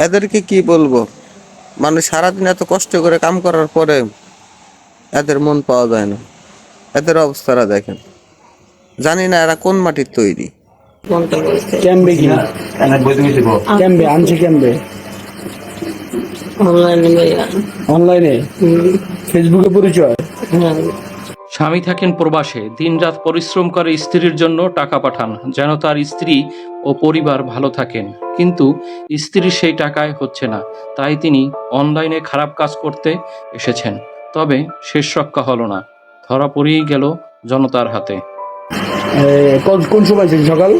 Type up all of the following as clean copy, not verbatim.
এদেরকে কি বলবো? মানুষ সারাদিন এত কষ্ট করে কাম করার পরে এদের মন পাওয়া যায় না। এদের অবস্থাটা দেখেন। জানি না এরা কোন মাটির তৈরি। কেমবে কি কেমবে আনছে কেমবে অনলাইনে ভাইয়া। অনলাইনে ফেসবুকে পরিচয়। হ্যাঁ। স্বামী থাকেন প্রবাসে, দিনরাত পরিশ্রম করে স্ত্রীর জন্য টাকা পাঠান যেন তার স্ত্রী ও পরিবার ভালো থাকেন, কিন্তু স্ত্রীর সেই টাকায় হচ্ছে না। তাই তিনি অনলাইনে খারাপ কাজ করতে এসেছেন। তবে শেষ রক্ষা হলো না, ধরা পড়েই গেল জনতার হাতে। কোন সময় ছিল? সকাল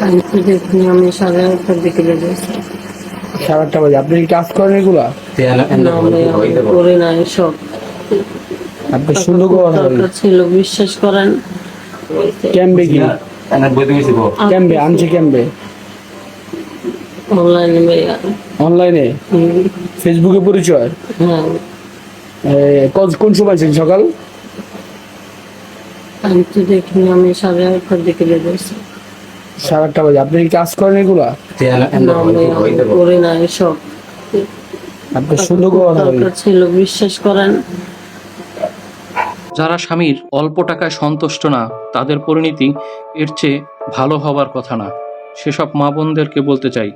আমি তো দেখিনি, আমি 8:30টার দিকে বেরিয়েছি। 8:30 বাজে। আপনি কি কাজ করেন এগুলা? না আমি করি না এসব। আপনি সুন্দর কথা বলেন। দরকার ছিল, বিশ্বাস করেন। কেমবে কি কেমবে আনছে কেমবে অনলাইনে ভাইয়া। অনলাইনে ফেসবুকে পরিচয়। হ্যাঁ। কোন সময় ছিল? সকাল আমি তো দেখিনি, আমি 8:30টার দিকে বেরিয়েছি। 8:30 বাজে। আপনি কি কাজ করেন এগুলা? না আমি করি না এসব। আপনি সুন্দর কথা বলেন। দরকার ছিল, বিশ্বাস করেন। যারা স্বামীর অল্প টাকায় সন্তুষ্ট না, তাদের পরিণতি এর চেয়ে ভালো হবার কথা না। সেসব মা বোনদেরকে বলতে চাই,